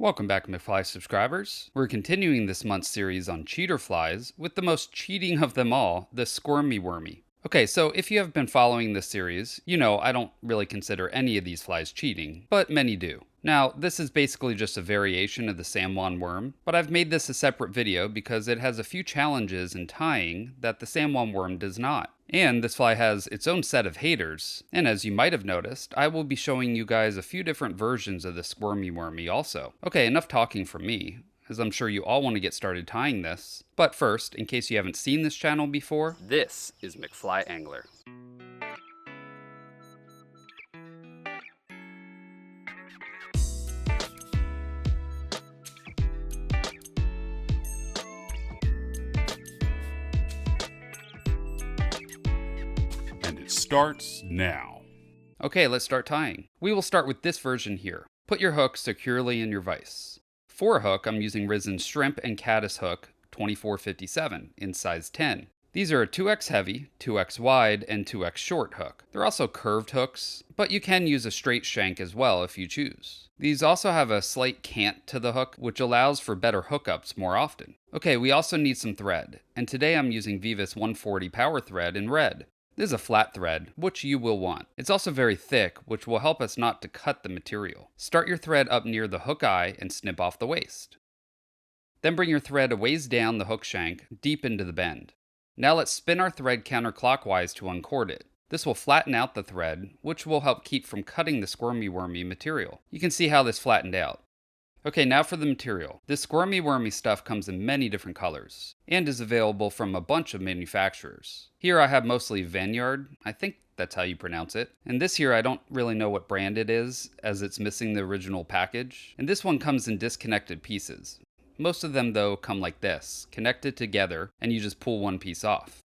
Welcome back, McFly subscribers. We're continuing this month's series on cheater flies with the most cheating of them all, the Squirmy wormy. Okay, so if you have been following this series, you know I don't really consider any of these flies cheating, but many do. Now, this is basically just a variation of the San worm, but I've made this a separate video because it has a few challenges in tying that the San worm does not. And this fly has its own set of haters, and as you might have noticed, I will be showing you guys a few different versions of the Squirmy wormy also. Okay, enough talking from me, as I'm sure you all want to get started tying this. But first, in case you haven't seen this channel before, this is McFly Angler. Starts now. Okay, let's start tying. We will start with this version here. Put your hook securely in your vise. For a hook, I'm using Risen's Shrimp and Caddis hook 2457 in size 10. These are a 2x heavy, 2x wide, and 2x short hook. They're also curved hooks, but you can use a straight shank as well if you choose. These also have a slight cant to the hook, which allows for better hookups more often. Okay, we also need some thread, and today I'm using Vivis 140 power thread in red. This is a flat thread, which you will want. It's also very thick, which will help us not to cut the material. Start your thread up near the hook eye and snip off the waist. Then bring your thread a ways down the hook shank, deep into the bend. Now let's spin our thread counterclockwise to uncord it. This will flatten out the thread, which will help keep from cutting the squirmy wormy material. You can see how this flattened out. Okay, now for the material. This squirmy wormy stuff comes in many different colors, and is available from a bunch of manufacturers. Here I have mostly Vineyard, I think that's how you pronounce it. And this here I don't really know what brand it is, as it's missing the original package. And this one comes in disconnected pieces. Most of them though come like this, connected together, and you just pull one piece off.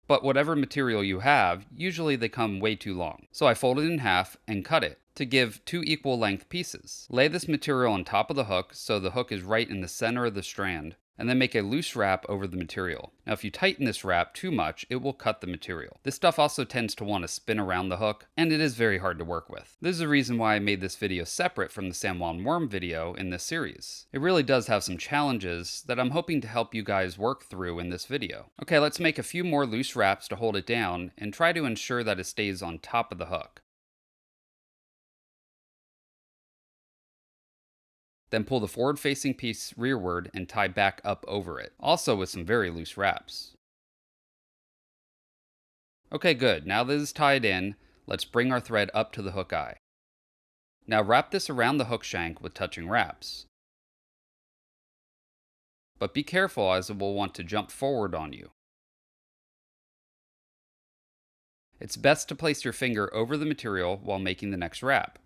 But whatever material you have, usually they come way too long. So I fold it in half and cut it to give 2 equal length pieces. Lay this material on top of the hook so the hook is right in the center of the strand, and then make a loose wrap over the material. Now if you tighten this wrap too much, it will cut the material. This stuff also tends to want to spin around the hook, and it is very hard to work with. This is the reason why I made this video separate from the San worm video in this series. It really does have some challenges that I'm hoping to help you guys work through in this video. Okay, let's make a few more loose wraps to hold it down, and try to ensure that it stays on top of the hook. Then pull the forward-facing piece rearward and tie back up over it, also with some very loose wraps. Okay, good. Now that it's tied in, let's bring our thread up to the hook eye. Now wrap this around the hook shank with touching wraps. But be careful as it will want to jump forward on you. It's best to place your finger over the material while making the next wrap.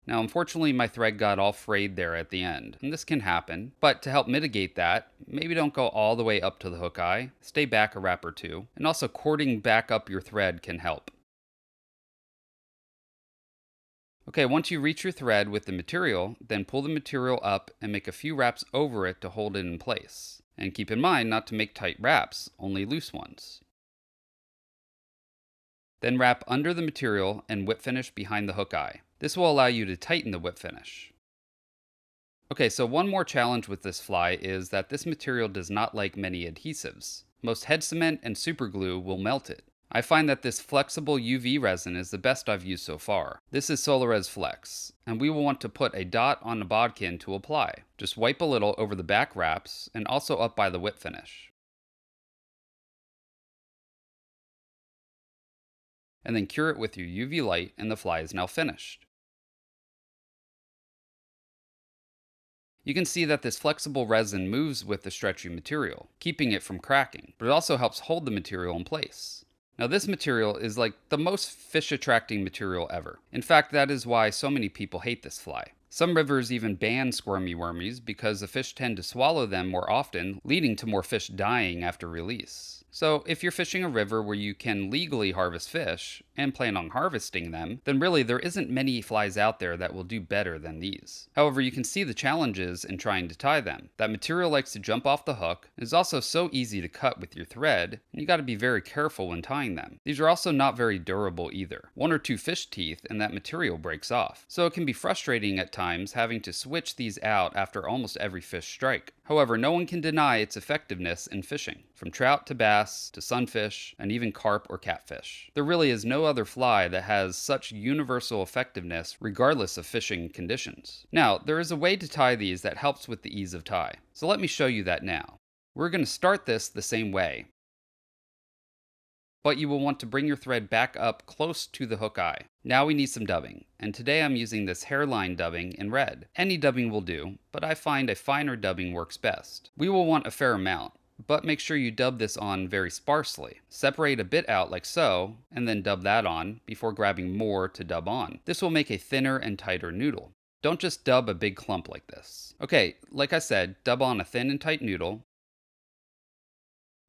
Now unfortunately my thread got all frayed there at the end, and this can happen, but to help mitigate that, maybe don't go all the way up to the hook eye, stay back a wrap or two, and also cording back up your thread can help. Okay, once you reach your thread with the material, then pull the material up and make a few wraps over it to hold it in place. And keep in mind not to make tight wraps, only loose ones. Then wrap under the material and whip finish behind the hook eye. This will allow you to tighten the whip finish. Okay, so one more challenge with this fly is that this material does not like many adhesives. Most head cement and super glue will melt it. I find that this flexible UV resin is the best I've used so far. This is Solarez Flex, and we will want to put a dot on the bodkin to apply. Just wipe a little over the back wraps and also up by the whip finish. And then cure it with your UV light, and the fly is now finished. You can see that this flexible resin moves with the stretchy material, keeping it from cracking, but it also helps hold the material in place. Now this material is like the most fish attracting material ever. In fact, that is why so many people hate this fly. Some rivers even ban squirmy wormies because the fish tend to swallow them more often, leading to more fish dying after release. So if you're fishing a river where you can legally harvest fish and plan on harvesting them, then really there isn't many flies out there that will do better than these. However, you can see the challenges in trying to tie them. That material likes to jump off the hook, and is also so easy to cut with your thread, and you gotta be very careful when tying them. These are also not very durable either. One or two fish teeth and that material breaks off. So it can be frustrating at times having to switch these out after almost every fish strike. However, no one can deny its effectiveness in fishing, from trout to bass to sunfish and even carp or catfish. There really is no other fly that has such universal effectiveness regardless of fishing conditions. Now, there is a way to tie these that helps with the ease of tie. So let me show you that now. We're going to start this the same way, but you will want to bring your thread back up close to the hook eye. Now we need some dubbing, and today I'm using this hairline dubbing in red. Any dubbing will do, but I find a finer dubbing works best. We will want a fair amount, but make sure you dub this on very sparsely. Separate a bit out like so, and then dub that on before grabbing more to dub on. This will make a thinner and tighter noodle. Don't just dub a big clump like this. Okay, like I said, dub on a thin and tight noodle,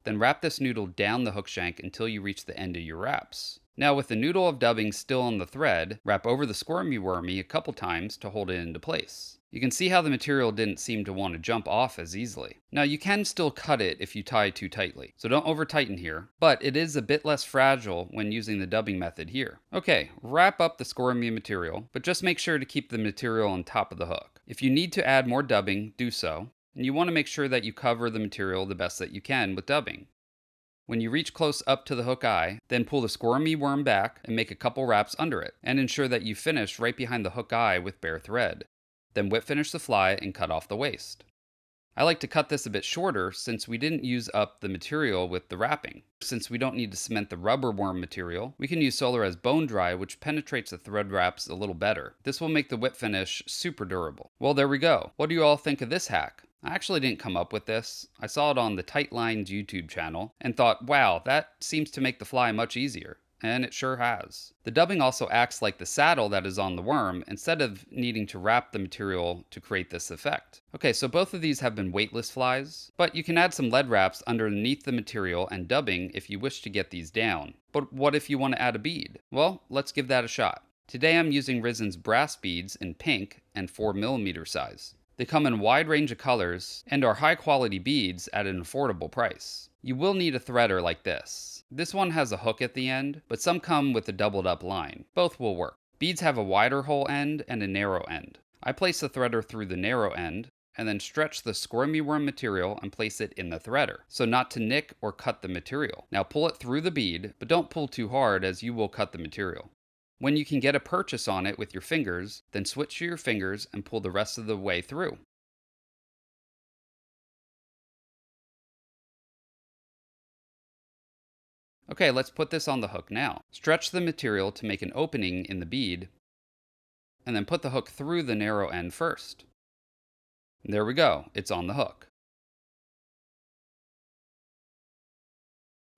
then wrap this noodle down the hook shank until you reach the end of your wraps. Now with the noodle of dubbing still on the thread, wrap over the squirmy wormy a couple times to hold it into place. You can see how the material didn't seem to want to jump off as easily. Now you can still cut it if you tie too tightly, so don't over tighten here, but it is a bit less fragile when using the dubbing method here. Okay, wrap up the squirmy material, but just make sure to keep the material on top of the hook. If you need to add more dubbing, do so. And you want to make sure that you cover the material the best that you can with dubbing. When you reach close up to the hook eye, then pull the squirmy worm back and make a couple wraps under it, and ensure that you finish right behind the hook eye with bare thread. Then whip finish the fly and cut off the waist. I like to cut this a bit shorter since we didn't use up the material with the wrapping. Since we don't need to cement the rubber worm material, we can use Solarez Bone Dry, which penetrates the thread wraps a little better. This will make the whip finish super durable. Well, there we go. What do you all think of this hack? I actually didn't come up with this. I saw it on the Tight Lines YouTube channel and thought, wow, that seems to make the fly much easier. And it sure has. The dubbing also acts like the saddle that is on the worm instead of needing to wrap the material to create this effect. Okay, so both of these have been weightless flies, but you can add some lead wraps underneath the material and dubbing if you wish to get these down. But what if you want to add a bead? Well, let's give that a shot. Today I'm using Risen's brass beads in pink and 4mm size. They come in a wide range of colors and are high quality beads at an affordable price. You will need a threader like this. This one has a hook at the end, but some come with a doubled up line. Both will work. Beads have a wider hole end and a narrow end. I place the threader through the narrow end, and then stretch the squirmy worm material and place it in the threader, so not to nick or cut the material. Now pull it through the bead, but don't pull too hard as you will cut the material. When you can get a purchase on it with your fingers, then switch to your fingers and pull the rest of the way through. Okay, let's put this on the hook now. Stretch the material to make an opening in the bead, and then put the hook through the narrow end first. There we go, it's on the hook.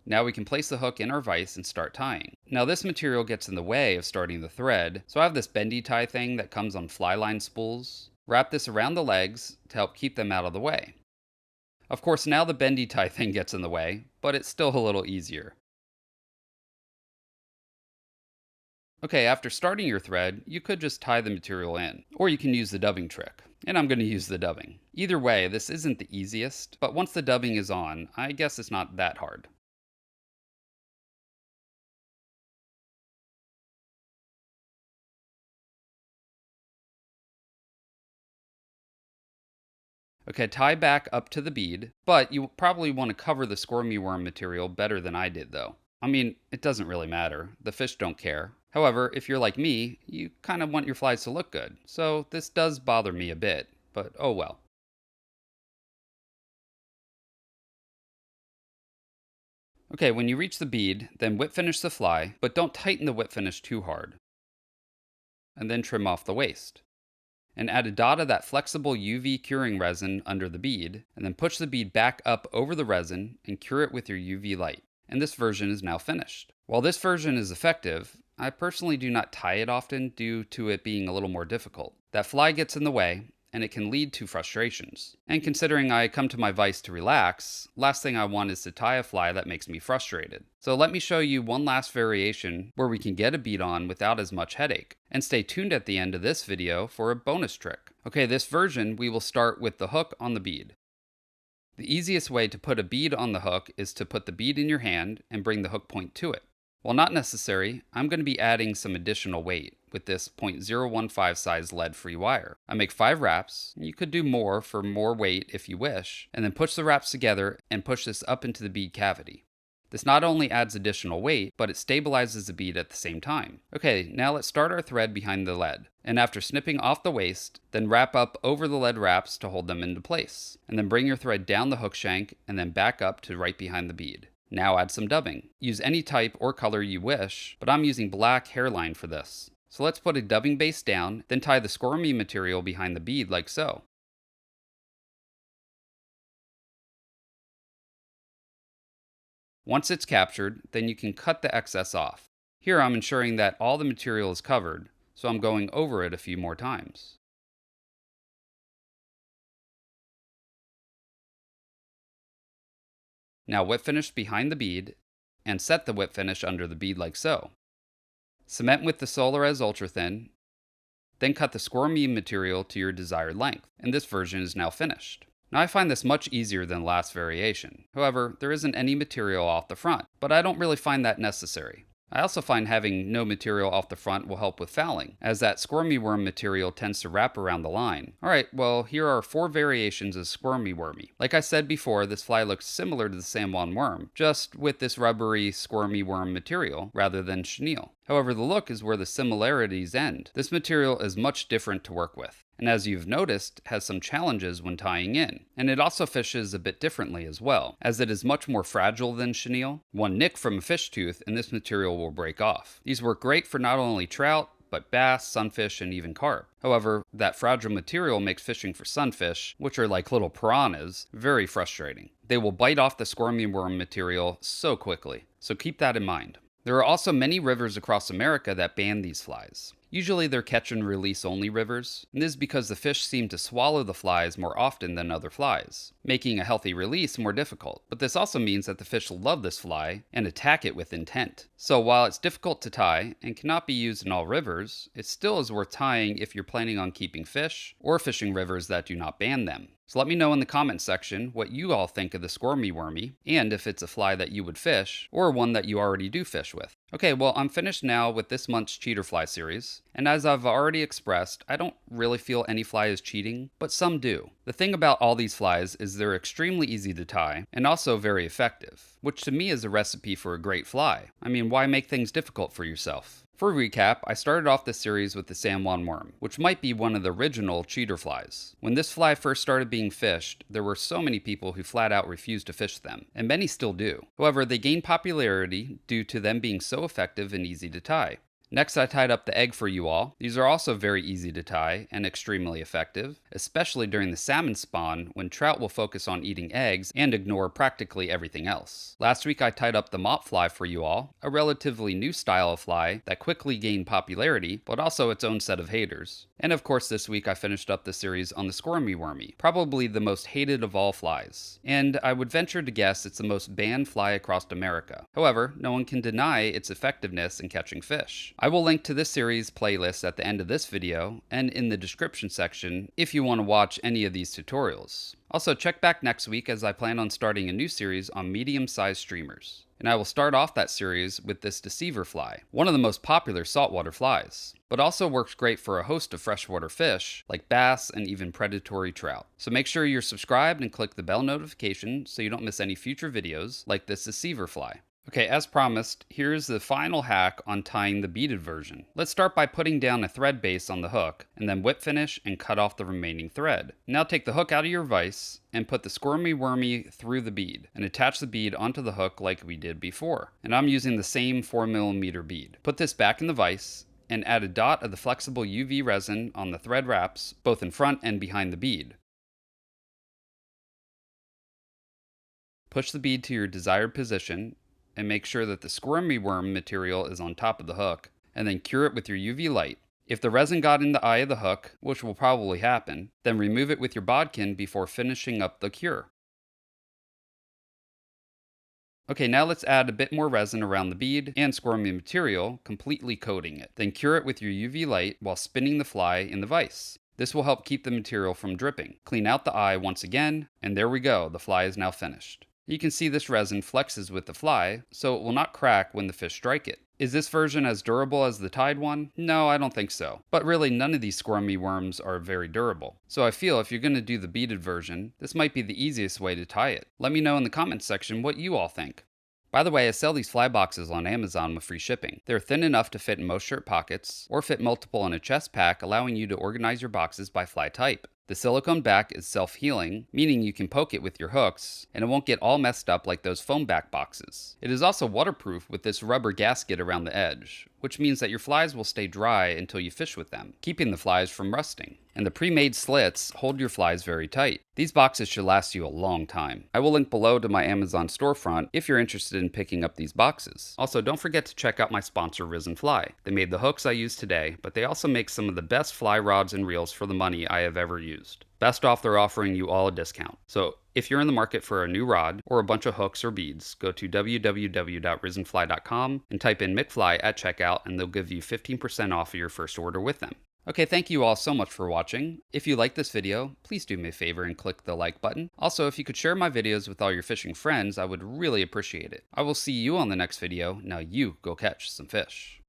Now we can place the hook in our vise and start tying. Now this material gets in the way of starting the thread, so I have this bendy tie thing that comes on fly line spools. Wrap this around the legs to help keep them out of the way. Of course, now the bendy tie thing gets in the way, but it's still a little easier. Okay, after starting your thread, you could just tie the material in, or you can use the dubbing trick. And I'm going to use the dubbing. Either way, this isn't the easiest, but once the dubbing is on, I guess it's not that hard. Okay, tie back up to the bead, but you probably want to cover the squirmy worm material better than I did though. I mean, it doesn't really matter. The fish don't care. However, if you're like me, you kind of want your flies to look good. So this does bother me a bit, but oh well. Okay, when you reach the bead, then whip finish the fly, but don't tighten the whip finish too hard. And then trim off the waist. And add a dot of that flexible UV curing resin under the bead, and then push the bead back up over the resin and cure it with your UV light. And this version is now finished. While this version is effective, I personally do not tie it often due to it being a little more difficult. That fly gets in the way, and it can lead to frustrations. And considering I come to my vise to relax, last thing I want is to tie a fly that makes me frustrated. So let me show you one last variation where we can get a bead on without as much headache. And stay tuned at the end of this video for a bonus trick. Okay, this version we will start with the hook on the bead. The easiest way to put a bead on the hook is to put the bead in your hand and bring the hook point to it. While not necessary, I'm going to be adding some additional weight with this .015 size lead-free wire. I make 5 wraps. You could do more for more weight if you wish, and then push the wraps together and push this up into the bead cavity. This not only adds additional weight, but it stabilizes the bead at the same time. Okay, now let's start our thread behind the lead. And after snipping off the waist, then wrap up over the lead wraps to hold them into place. And then bring your thread down the hook shank and then back up to right behind the bead. Now add some dubbing. Use any type or color you wish, but I'm using black hairline for this. So let's put a dubbing base down, then tie the Squirmy material behind the bead like so. Once it's captured, then you can cut the excess off. Here I'm ensuring that all the material is covered, so I'm going over it a few more times. Now whip finish behind the bead, and set the whip finish under the bead like so. Cement with the Solares Ultra Thin, then cut the Squirmy material to your desired length, and this version is now finished. Now I find this much easier than the last variation. However, there isn't any material off the front, but I don't really find that necessary. I also find having no material off the front will help with fouling, as that squirmy worm material tends to wrap around the line. Alright, well here are 4 variations of squirmy wormy. Like I said before, this fly looks similar to the San Juan worm, just with this rubbery squirmy worm material rather than chenille. However, the look is where the similarities end. This material is much different to work with, and as you've noticed, has some challenges when tying in. And it also fishes a bit differently as well, as it is much more fragile than chenille. One nick from a fish tooth and this material will break off. These work great for not only trout, but bass, sunfish, and even carp. However, that fragile material makes fishing for sunfish, which are like little piranhas, very frustrating. They will bite off the squirmy worm material so quickly, so keep that in mind. There are also many rivers across America that ban these flies. Usually they're catch and release only rivers, and this is because the fish seem to swallow the flies more often than other flies, making a healthy release more difficult. But this also means that the fish love this fly and attack it with intent. So while it's difficult to tie and cannot be used in all rivers, it still is worth tying if you're planning on keeping fish or fishing rivers that do not ban them. So let me know in the comments section what you all think of the squirmy wormy, and if it's a fly that you would fish, or one that you already do fish with. Okay, well I'm finished now with this month's cheater fly series, and as I've already expressed, I don't really feel any fly is cheating, but some do. The thing about all these flies is they're extremely easy to tie, and also very effective, which to me is a recipe for a great fly. I mean, why make things difficult for yourself? For recap, I started off this series with the San Juan worm, which might be one of the original cheater flies. When this fly first started being fished, there were so many people who flat out refused to fish them, and many still do. However, they gained popularity due to them being so effective and easy to tie. Next, I tied up the egg for you all. These are also very easy to tie and extremely effective, especially during the salmon spawn when trout will focus on eating eggs and ignore practically everything else. Last week I tied up the mop fly for you all, a relatively new style of fly that quickly gained popularity, but also its own set of haters. And of course this week I finished up the series on the squirmy wormy, probably the most hated of all flies. And I would venture to guess it's the most banned fly across America. However, no one can deny its effectiveness in catching fish. I will link to this series playlist at the end of this video and in the description section if you want to watch any of these tutorials. Also check back next week as I plan on starting a new series on medium-sized streamers. And I will start off that series with this deceiver fly, one of the most popular saltwater flies, but also works great for a host of freshwater fish like bass and even predatory trout. So make sure you're subscribed and click the bell notification so you don't miss any future videos like this deceiver fly. Okay, as promised, here's the final hack on tying the beaded version. Let's start by putting down a thread base on the hook, and then whip finish and cut off the remaining thread. Now take the hook out of your vise, and put the squirmy wormy through the bead, and attach the bead onto the hook like we did before. And I'm using the same 4mm bead. Put this back in the vise, and add a dot of the flexible UV resin on the thread wraps, both in front and behind the bead. Push the bead to your desired position, and make sure that the squirmy worm material is on top of the hook, and then cure it with your UV light. If the resin got in the eye of the hook, which will probably happen, then remove it with your bodkin before finishing up the cure. Okay, now let's add a bit more resin around the bead and squirmy material, completely coating it. Then cure it with your UV light while spinning the fly in the vise. This will help keep the material from dripping. Clean out the eye once again, and there we go, the fly is now finished. You can see this resin flexes with the fly, so it will not crack when the fish strike it. Is this version as durable as the tied one? No, I don't think so. But really, none of these squirmy worms are very durable. So I feel if you're going to do the beaded version, this might be the easiest way to tie it. Let me know in the comments section what you all think. By the way, I sell these fly boxes on Amazon with free shipping. They're thin enough to fit in most shirt pockets, or fit multiple in a chest pack, allowing you to organize your boxes by fly type. The silicone back is self-healing, meaning you can poke it with your hooks, and it won't get all messed up like those foam back boxes. It is also waterproof with this rubber gasket around the edge, which means that your flies will stay dry until you fish with them, keeping the flies from rusting. And the pre-made slits hold your flies very tight. These boxes should last you a long time. I will link below to my Amazon storefront if you're interested in picking up these boxes. Also, don't forget to check out my sponsor, Risen Fly. They made the hooks I use today, but they also make some of the best fly rods and reels for the money I have ever used. Best off, they're offering you all a discount. So if you're in the market for a new rod or a bunch of hooks or beads, go to www.risenfly.com and type in McFly at checkout, and they'll give you 15% off of your first order with them. Okay, thank you all so much for watching. If you like this video, please do me a favor and click the like button. Also, if you could share my videos with all your fishing friends, I would really appreciate it. I will see you on the next video. Now you go catch some fish.